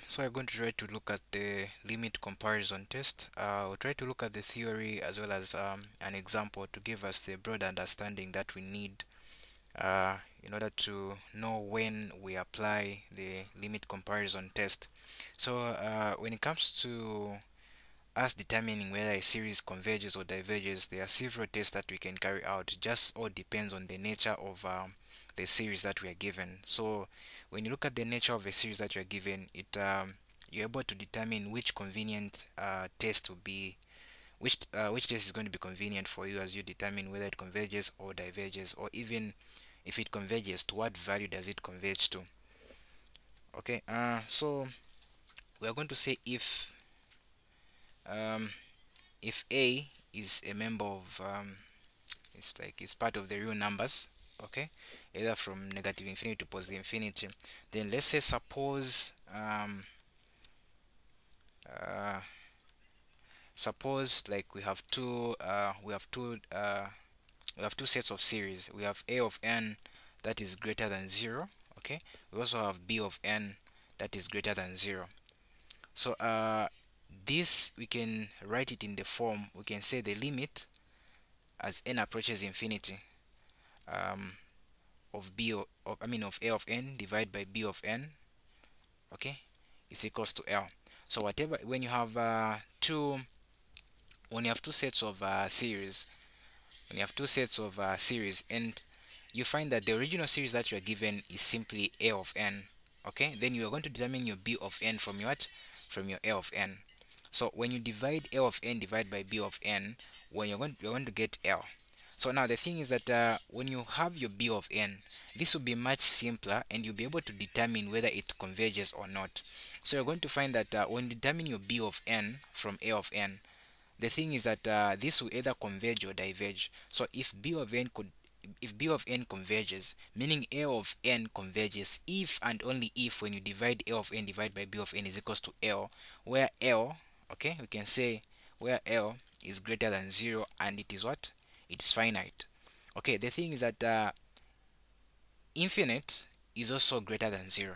So we're going to try to look at the limit comparison test. We'll try to look at the theory as well as an example to give us the broad understanding that we need in order to know when we apply the limit comparison test. So when it comes to us determining whether a series converges or diverges, there are several tests that we can carry out. Just all depends on the nature of the series that we are given. So when you look at the nature of a series that you are given, you're able to determine which convenient test will be which test is going to be convenient for you as you determine whether it converges or diverges, or even if it converges, to what value does it converge to. Okay, so we are going to say um, if A is a member of it's part of the real numbers, okay, either from negative infinity to positive infinity, then let's say uh, suppose like we have two sets of series. We have A of n that is greater than 0, okay. We also have B of n that is greater than 0. So this we can write it in the form, we can say the limit as n approaches infinity um, of of A of n divided by B of n, okay, is equals to L. So whatever, when you have two sets of series, and you find that the original series that you are given is simply A of n, okay, then you are going to determine your B of n from your A of n. So when you divide A of n divided by B of n, when you're going to get L. So now the thing is that when you have your B of n, this will be much simpler and you'll be able to determine whether it converges or not. So you're going to find that when you determine your B of n from A of n, the thing is that this will either converge or diverge. So if B of n converges, meaning A of n converges if and only if when you divide A of n divided by B of n is equals to L, where L, okay, we can say where L is greater than 0 and it is what? It's finite. Okay, the thing is that infinite is also greater than 0.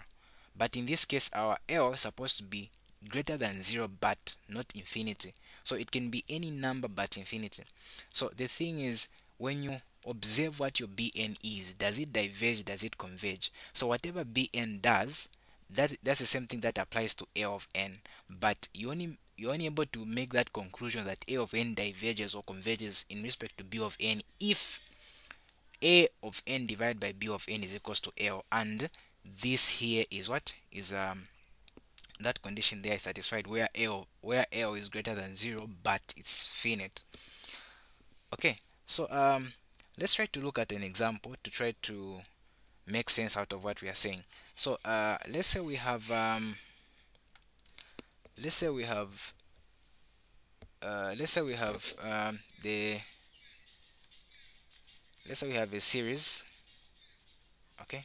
But in this case, our L is supposed to be greater than 0 but not infinity. So it can be any number but infinity. So the thing is, when you observe what your Bn is, does it diverge, does it converge? So whatever Bn does, that's the same thing that applies to A of n. But you're only able to make that conclusion that A of n diverges or converges in respect to B of n if A of n divided by B of n is equals to L, and this here is what is that condition there is satisfied where L is greater than 0 but it's finite. Okay, so let's try to look at an example to try to make sense out of what we are saying. So let's say we have let's say we have the let's say we have a series, okay.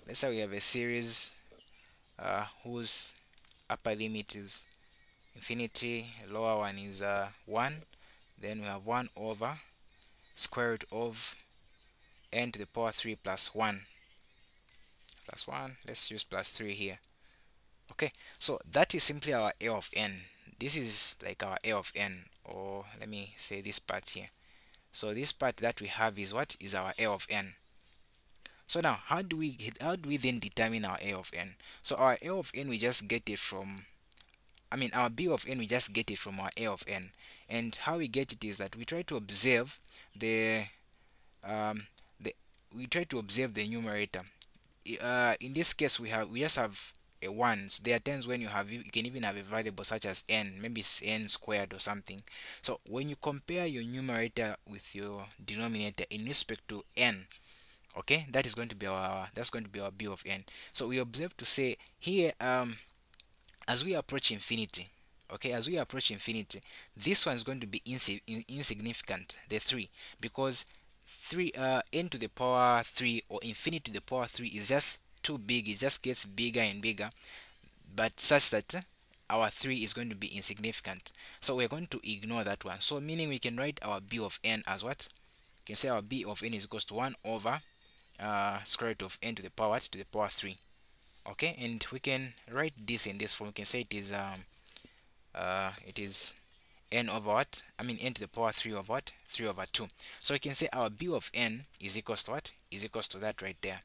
Let's say we have a series whose upper limit is infinity, lower one is 1, then we have 1 over square root of n to the power 3 plus 1 plus 1. Let's use plus 3 here. Okay, so that is simply our A of n. This is like our A of n, or let me say this part here. So this part that we have is what is our A of n. So now how do we then determine our A of n? So our A of n, we just get it from, our B of n, we just get it from our A of n. And how we get it is that we try to observe the um, the numerator. In this case, we just have a 1. So there are times when you can even have a variable such as n, maybe it's n squared or something. So when you compare your numerator with your denominator in respect to n, okay, that's going to be our B of n. So we observe to say here, as we approach infinity, okay, as we approach infinity, this one is going to be insignificant, the 3, because 3 n to the power 3 or infinity to the power 3 is just too big. It just gets bigger and bigger, but such that our 3 is going to be insignificant, so we're going to ignore that one. So meaning we can write our B of n as what? We can say our B of n is equals to 1 over square root of n to the power 3. Okay, and we can write this in this form. We can say it is n over what? I mean n to the power 3 over what? 3 over 2. So we can say our b of n is equals to what? Is equals to that right there.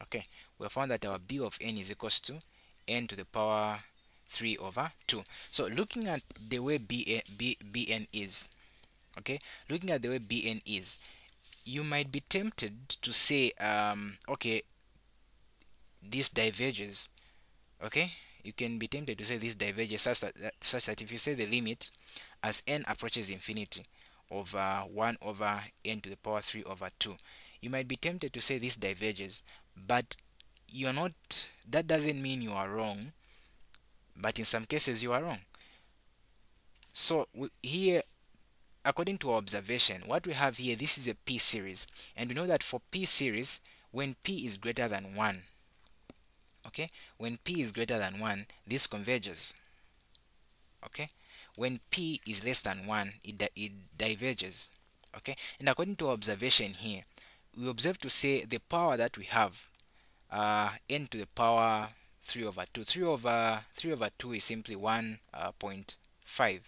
Okay, we have found that our b of n is equals to n to the power 3 over 2. So looking at the way bn is, okay, looking at the way bn is, you might be tempted to say, okay, this diverges. Okay, you can be tempted to say this diverges such that if you say the limit as n approaches infinity of 1 over n to the power 3 over 2, you might be tempted to say this diverges, but you're not, that doesn't mean you are wrong, but in some cases you are wrong. So here, according to our observation, what we have here, this is a p series, and we know that for p series, when p is greater than 1, okay, when p is greater than 1, this converges. Okay, when p is less than 1, it diverges. Okay, and according to our observation here, we observe to say the power that we have, n to the power 3 over 2. 3 over 2 is simply 1.5,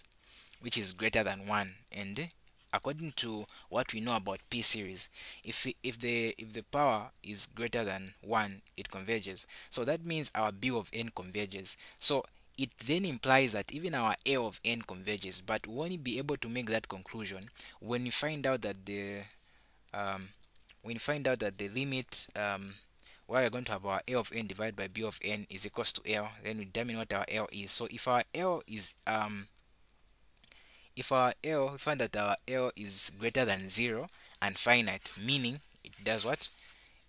which is greater than 1. And according to what we know about p series, if the power is greater than 1, it converges. So that means our b of n converges. So it then implies that even our a of n converges, but we won't be able to make that conclusion when you find out that the limit, where we're going to have our a of n divided by b of n is equals to l, then we determine what our l is. So if our l is we find that our L is greater than 0 and finite, meaning it does what?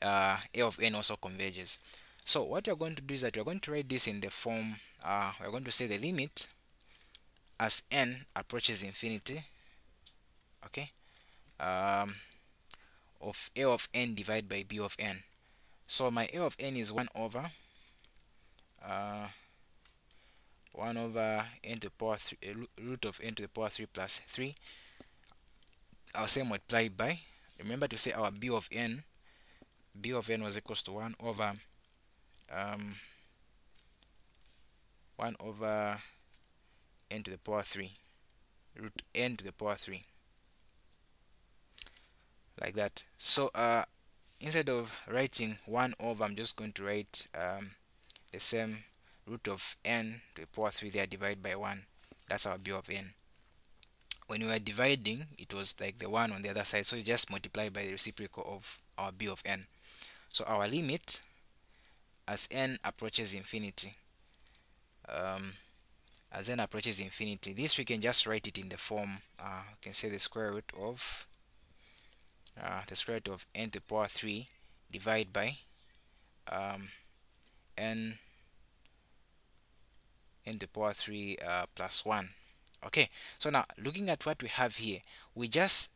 A of n also converges. So what we're going to do is that we're going to write this in the form, we're going to say the limit as n approaches infinity, okay, of a of n divided by b of n. So my a of n is 1 over 1 over n to the power 3, root of n to the power 3 plus 3. I'll say multiplied by, remember to say our b of n was equals to 1 over 1 over n to the power 3, root n to the power 3, like that. So instead of writing 1 over, I'm just going to write the same root of n to the power 3 there divided by 1. That's our b of n. When we were dividing, it was like the 1 on the other side, so you just multiply by the reciprocal of our b of n. So our limit as n approaches infinity, this we can just write it in the form, we can say the square root of n to the power 3 divided by n to the power 3 plus 1. Okay, so now looking at what we have here, we just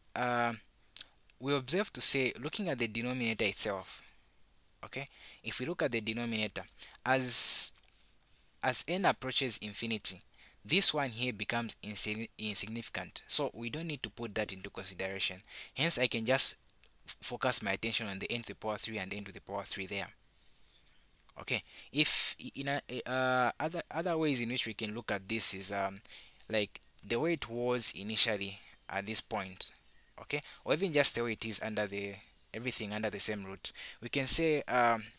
we observe to say, looking at the denominator itself, okay, if we look at the denominator, as n approaches infinity, this one here becomes insignificant, so we don't need to put that into consideration. Hence I can just focus my attention on the n to the power 3 and n to the power 3 there. Okay, if in other ways in which we can look at this is like the way it was initially at this point, okay, or even just the way it is under the everything under the same root. We can say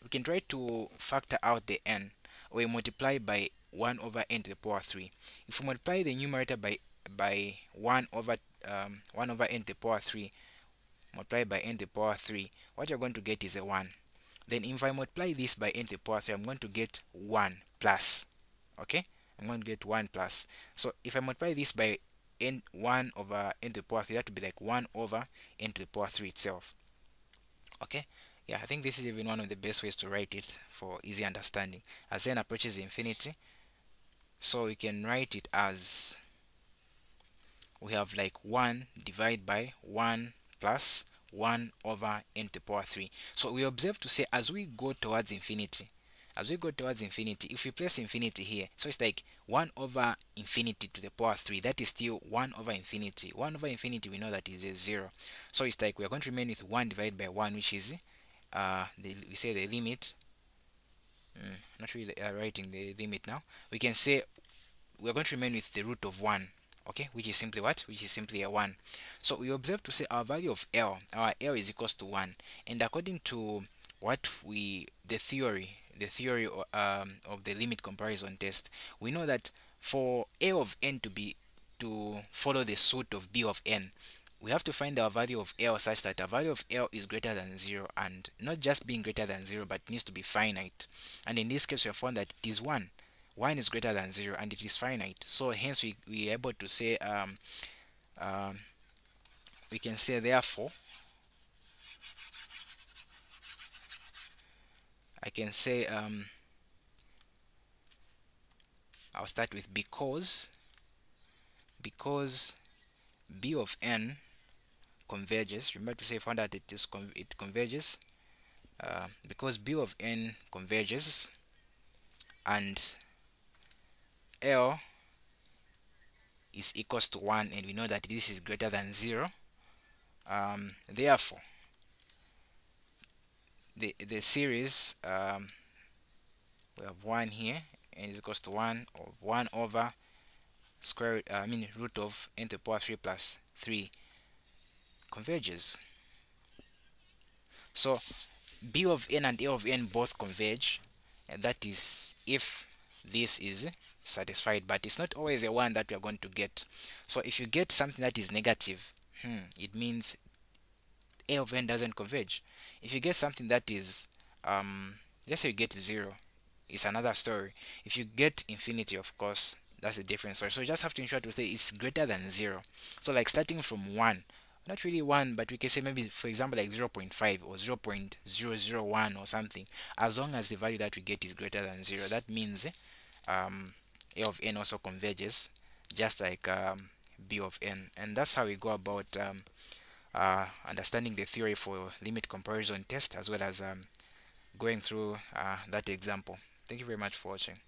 we can try to factor out the n. We multiply by 1 over n to the power 3. If we multiply the numerator by 1 over n to the power 3 multiplied by n to the power 3, what you're going to get is a 1. Then if I multiply this by n to the power 3, I'm going to get 1 plus. Okay, I'm going to get 1 plus. So if I multiply this by 1 over n to the power 3, that would be like 1 over n to the power 3 itself. Okay, yeah, I think this is even one of the best ways to write it for easy understanding. As n approaches infinity, so we can write it as, we have like 1 divided by 1 plus 1 over n to the power 3. So we observe to say, as we go towards infinity, as we go towards infinity, if we place infinity here, so it's like 1 over infinity to the power 3, that is still 1 over infinity. 1 over infinity, we know that is a 0. So it's like we are going to remain with 1 divided by 1, which is we say the limit. Not really writing the limit now. We can say we are going to remain with the root of 1, okay, which is simply what? Which is simply a 1. So we observe to say our value of L, our L is equals to 1, and according to what the theory of the limit comparison test, we know that for A of n to follow the suit of B of n, we have to find our value of L such that our value of L is greater than 0, and not just being greater than 0, but needs to be finite. And in this case, we have found that it is 1. 1 is greater than 0 and it is finite. So hence we are able to say we can say therefore I can say I'll start with because B of n converges. Remember to say found that it converges because B of n converges and L is equals to 1, and we know that this is greater than 0. Therefore the series we have 1 here and is equals to 1 of 1 over square root, root of n to the power 3 plus 3 converges. So B of n and A of n both converge, and that is if this is satisfied, but it's not always the one that we are going to get. So if you get something that is negative, it means A of n doesn't converge. If you get something that is let's say you get 0, it's another story. If you get infinity, of course, that's a different story. So you just have to ensure to say it's greater than 0. So like starting from 1, not really 1, but we can say maybe, for example, like 0.5 or 0.001 or something. As long as the value that we get is greater than 0, that means A of n also converges, just like B of n. And that's how we go about understanding the theory for limit comparison test, as well as going through that example. Thank you very much for watching.